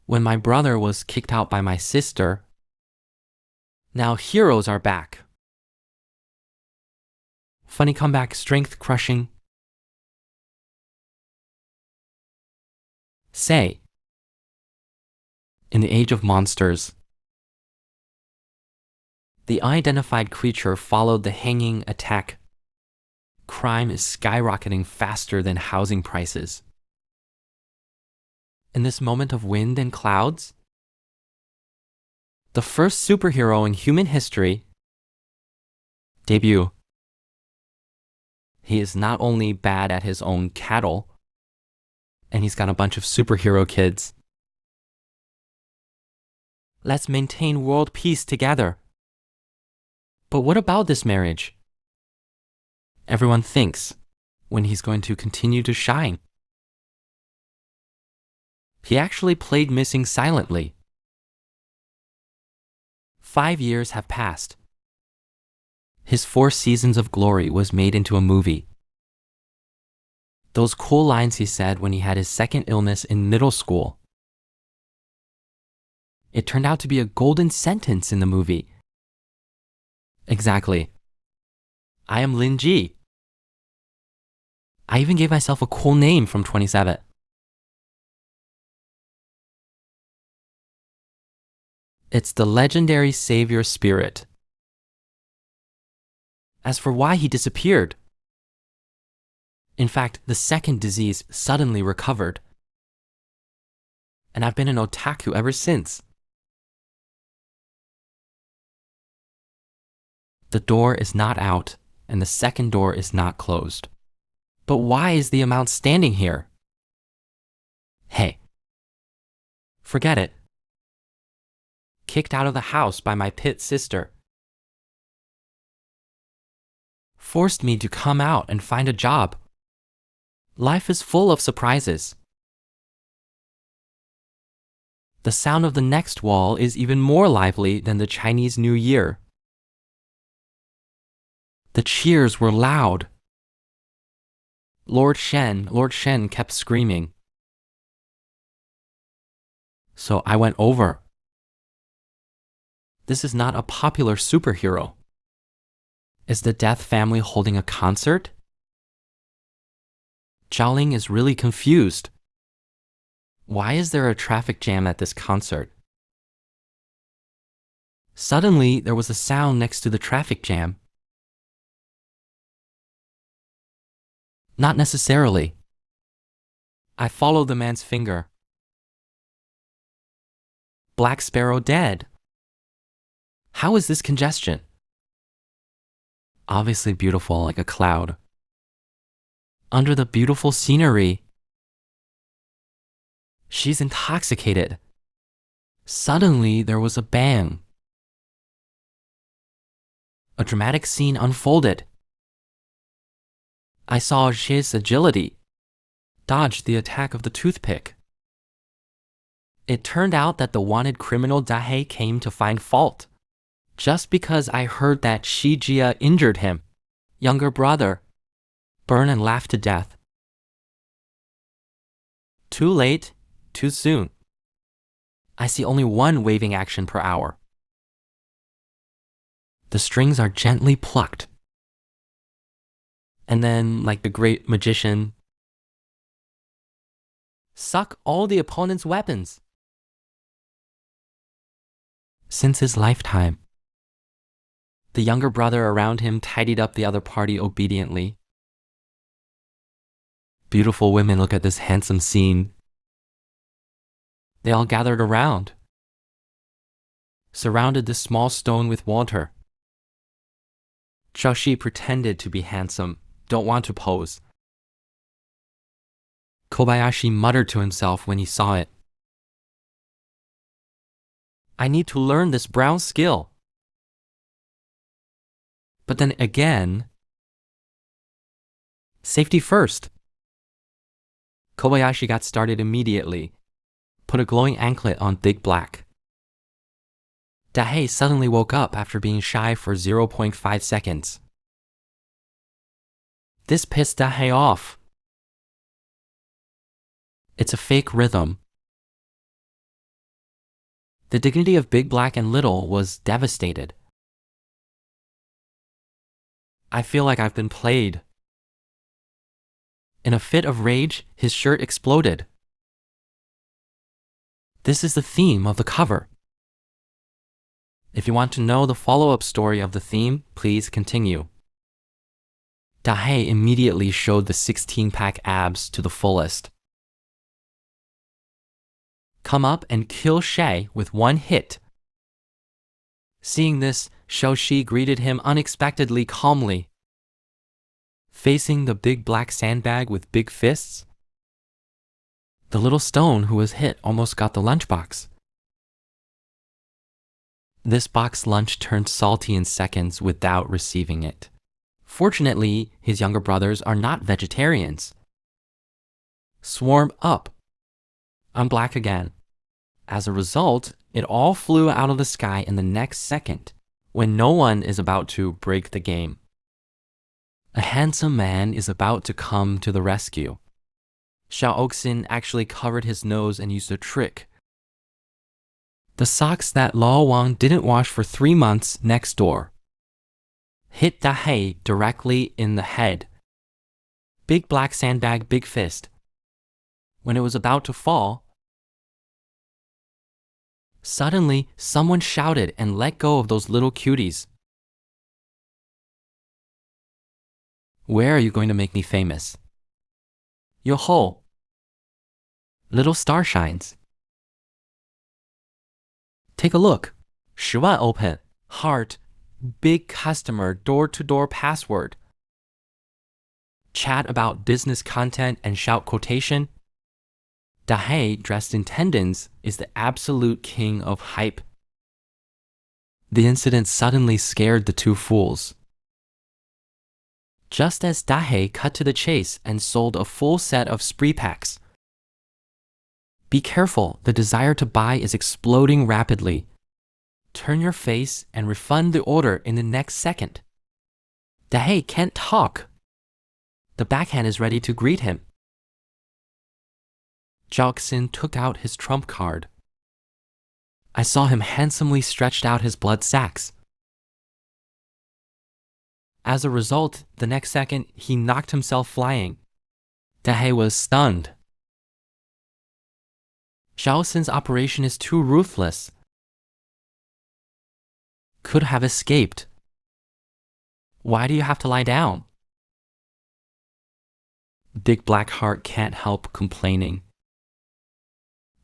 When my brother was kicked out by my sister, now heroes are back. Funny comeback, strength crushing. Say, in the age of monsters, the unidentified creature followed the hanging attack. Crime is skyrocketing faster than housing prices. In this moment of wind and clouds, the first superhero in human history debut. He is not only bad at his own cattle, and he's got a bunch of superhero kids. Let's maintain world peace together. But what about this marriage? Everyone thinks when he's going to continue to shine. He actually played missing silently. 5 years have passed. His 4 seasons of glory was made into a movie. Those cool lines he said when he had his second illness in middle school. It turned out to be a golden sentence in the movie. Exactly. I am Lin Ji. I even gave myself a cool name from 27. It's the legendary savior spirit. As for why he disappeared, in fact, the second disease suddenly recovered. And I've been an otaku ever since. The door is not out, and the second door is not closed. But why is the amount standing here? Hey, forget it. Kicked out of the house by my pit sister. Forced me to come out and find a job. Life is full of surprises. The sound of the next wall is even more lively than the Chinese New Year. The cheers were loud. Lord Shen kept screaming. So I went over. This is not a popular superhero. Is the Death family holding a concert? Zhaoling is really confused. Why is there a traffic jam at this concert? Suddenly, there was a sound next to the traffic jam. Not necessarily. I followed the man's finger. Black Sparrow dead. How is this congestion? Obviously beautiful like a cloud. Under the beautiful scenery, she's intoxicated. Suddenly, there was a bang. A dramatic scene unfolded. I saw Shi's agility dodge the attack of the toothpick. It turned out that the wanted criminal Dahei came to find fault. Just because I heard that Shijia injured him, younger brother, burn and laugh to death. Too late, too soon. I see only one waving action per hour. The strings are gently plucked. And then, like the great magician, suck all the opponent's weapons. Since his lifetime, the younger brother around him tidied up the other party obediently. Beautiful women look at this handsome scene. They all gathered around, surrounded this small stone with water. Zhao pretended to be handsome, don't want to pose. Kobayashi muttered to himself when he saw it. I need to learn this brown skill. But then again, safety first. Kobayashi got started immediately, put a glowing anklet on Big Black. Dahei suddenly woke up after being shy for 0.5 seconds. This pissed Dahei off. It's a fake rhythm. The dignity of Big Black and Little was devastated. I feel like I've been played. In a fit of rage, his shirt exploded. This is the theme of the cover. If you want to know the follow-up story of the theme, please continue. Dahei immediately showed the 16-pack abs to the fullest. Come up and kill Shay with one hit. Seeing this, Xiaoxi greeted him unexpectedly calmly. Facing the big black sandbag with big fists, the little stone who was hit almost got the lunchbox. This box lunch turned salty in seconds without receiving it. Fortunately, his younger brothers are not vegetarians. Swarm up. I'm black again. As a result, it all flew out of the sky in the next second, when no one is about to break the game. A handsome man is about to come to the rescue. Xiao Oxin actually covered his nose and used a trick. The socks that Lao Wang didn't wash for 3 months next door hit Dahei directly in the head. Big black sandbag, big fist. When it was about to fall, suddenly someone shouted and let go of those little cuties. Where are you going to make me famous? Yo-ho! Little star shines. Take a look. 10万 open. Heart. Big customer door-to-door password. Chat about business content and shout quotation. Dahei, dressed in tendons, is the absolute king of hype. The incident suddenly scared the two fools. Just as Dahei cut to the chase and sold a full set of spree packs. Be careful, the desire to buy is exploding rapidly. Turn your face and refund the order in the next second. Dahei can't talk. The backhand is ready to greet him. Jiaoxin took out his trump card. I saw him handsomely stretched out his blood sacs. As a result, the next second, he knocked himself flying. Dahei was stunned. Xiaoxin's operation is too ruthless. Could have escaped. Why do you have to lie down? Big Black Heart can't help complaining.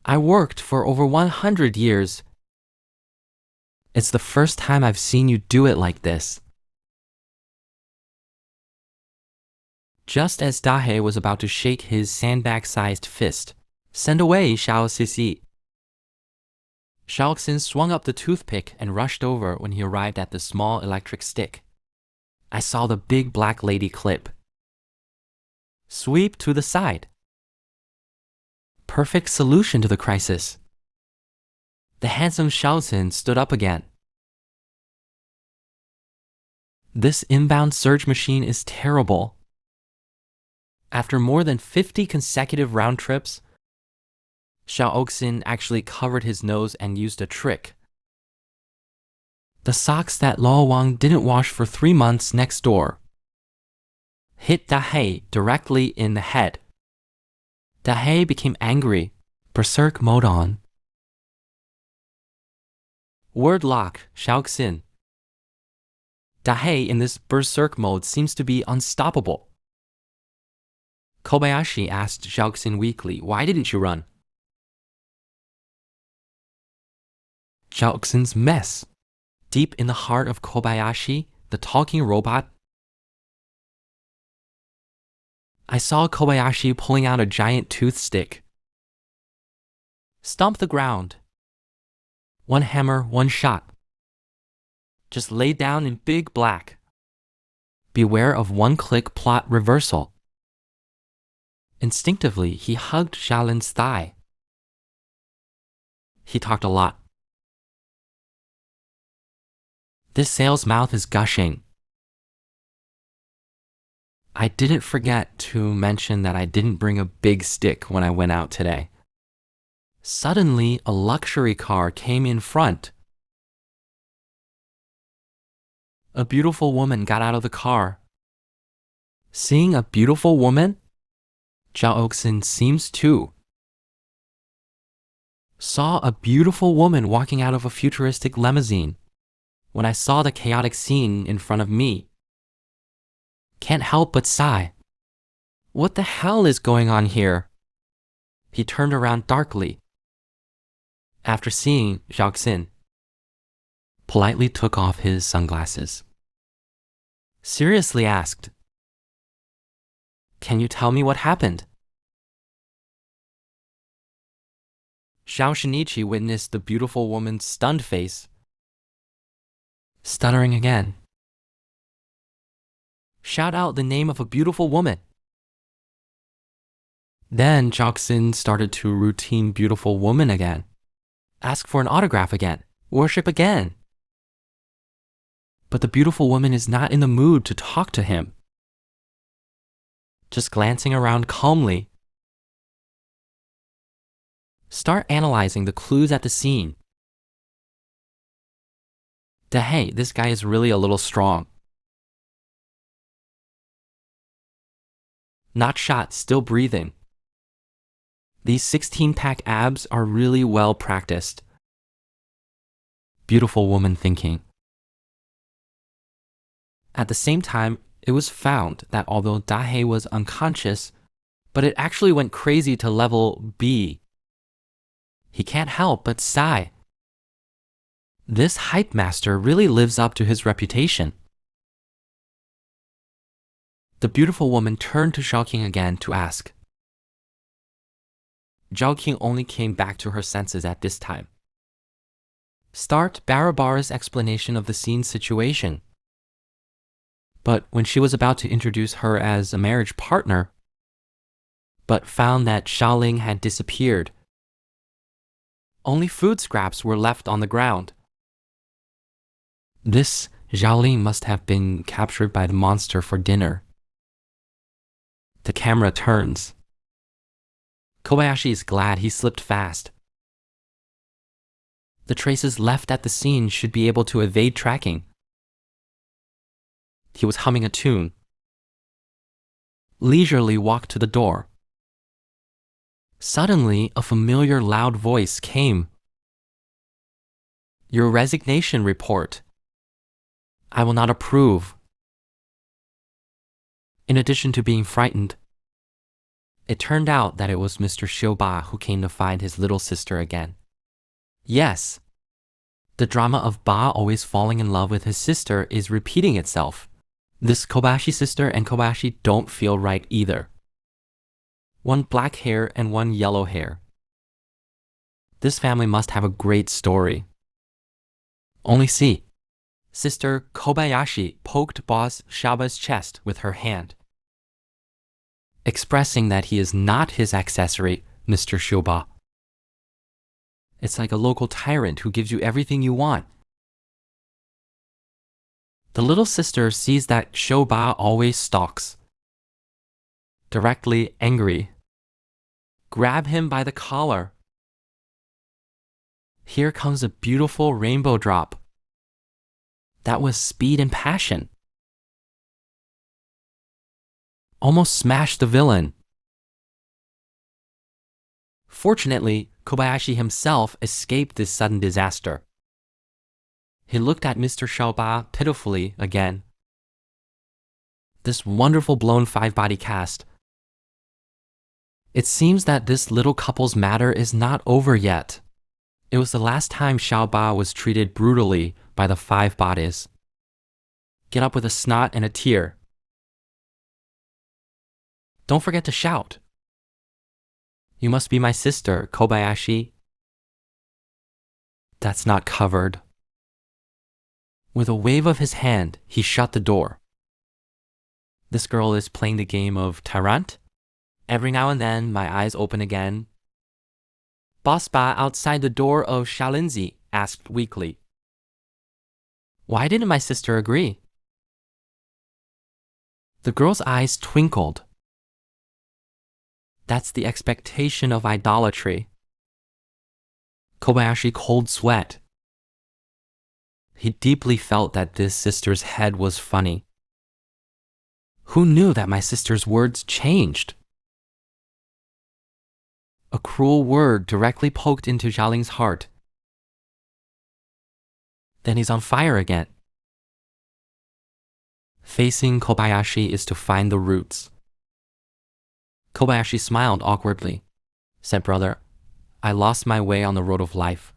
I worked for over 100 years. It's the first time I've seen you do it like this. Just as Dahei was about to shake his sandbag-sized fist, send away, Xiao Sisi. Xiaoxin swung up the toothpick and rushed over when he arrived at the small electric stick. I saw the big black lady clip. Sweep to the side. Perfect solution to the crisis. The handsome Xiaoxin stood up again. This inbound surge machine is terrible. After more than 50 consecutive round trips, Xiao Oxin actually covered his nose and used a trick. The socks that Lao Wang didn't wash for 3 months next door hit Dahei directly in the head. Dahei became angry, berserk mode on. Word lock, Xiaoxin. Dahei in this berserk mode seems to be unstoppable. Kobayashi asked Xiaoxin weakly, why didn't you run? Xiaoxin's mess. Deep in the heart of Kobayashi, the talking robot, I saw Kobayashi pulling out a giant tooth stick. Stomp the ground. One hammer, one shot. Just lay down in big black. Beware of one-click plot reversal. Instinctively, he hugged Xiaolin's thigh. He talked a lot. This sail's mouth is gushing. I didn't forget to mention that I didn't bring a big stick when I went out today. Suddenly, a luxury car came in front. A beautiful woman got out of the car. Seeing a beautiful woman? Zhao Oxin seems too. Saw a beautiful woman walking out of a futuristic limousine. When I saw the chaotic scene in front of me, can't help but sigh. What the hell is going on here? He turned around darkly. After seeing Zhao Xin, politely took off his sunglasses. Seriously asked, "Can you tell me what happened?" Xiao Shinichi witnessed the beautiful woman's stunned face, stuttering again. Shout out the name of a beautiful woman. Then Zhao Xin started to routine beautiful woman again. Ask for an autograph again. Worship again. But the beautiful woman is not in the mood to talk to him. Just glancing around calmly. Start analyzing the clues at the scene. Hey, this guy is really a little strong. Not shot, still breathing. These 16-pack abs are really well practiced. Beautiful woman thinking. At the same time, it was found that although Dahei was unconscious, but it actually went crazy to level B. He can't help but sigh. This hype master really lives up to his reputation. The beautiful woman turned to Zhaoqing again to ask. Zhaoqing only came back to her senses at this time. Start Barabar's explanation of the scene situation. But when she was about to introduce her as a marriage partner, but found that Xiaoling had disappeared. Only food scraps were left on the ground. This Xiaoling must have been captured by the monster for dinner. The camera turns. Kobayashi is glad he slipped fast. The traces left at the scene should be able to evade tracking. He was humming a tune. Leisurely walked to the door. Suddenly, a familiar loud voice came. Your resignation report. I will not approve. In addition to being frightened, it turned out that it was Mr. Xiuba who came to find his little sister again. Yes, the drama of Ba always falling in love with his sister is repeating itself. This Kobayashi sister and Kobayashi don't feel right either. One black hair and one yellow hair. This family must have a great story. Only see. Sister Kobayashi poked Boss Xiaoba's chest with her hand, expressing that he is not his accessory, Mr. Xiuba. It's like a local tyrant who gives you everything you want. The little sister sees that Xiuba always stalks. Directly angry. Grab him by the collar. Here comes a beautiful rainbow drop. That was speed and passion. Almost smashed the villain. Fortunately, Kobayashi himself escaped this sudden disaster. He looked at Mr. Xiaoba pitifully again. This wonderful blown 5-body cast. It seems that this little couple's matter is not over yet. It was the last time Xiaoba was treated brutally by the 5 bodies. Get up with a snot and a tear. Don't forget to shout. You must be my sister, Kobayashi. That's not covered. With a wave of his hand, he shut the door. This girl is playing the game of Tyrant. Every now and then, my eyes open again. Boss Ba outside the door of Shalinzi asked weakly. Why didn't my sister agree? The girl's eyes twinkled. That's the expectation of idolatry. Kobayashi cold sweat. He deeply felt that this sister's head was funny. Who knew that my sister's words changed? A cruel word directly poked into Xiaoling's heart. Then he's on fire again. Facing Kobayashi is to find the roots. Kobayashi smiled awkwardly. Said, brother, I lost my way on the road of life.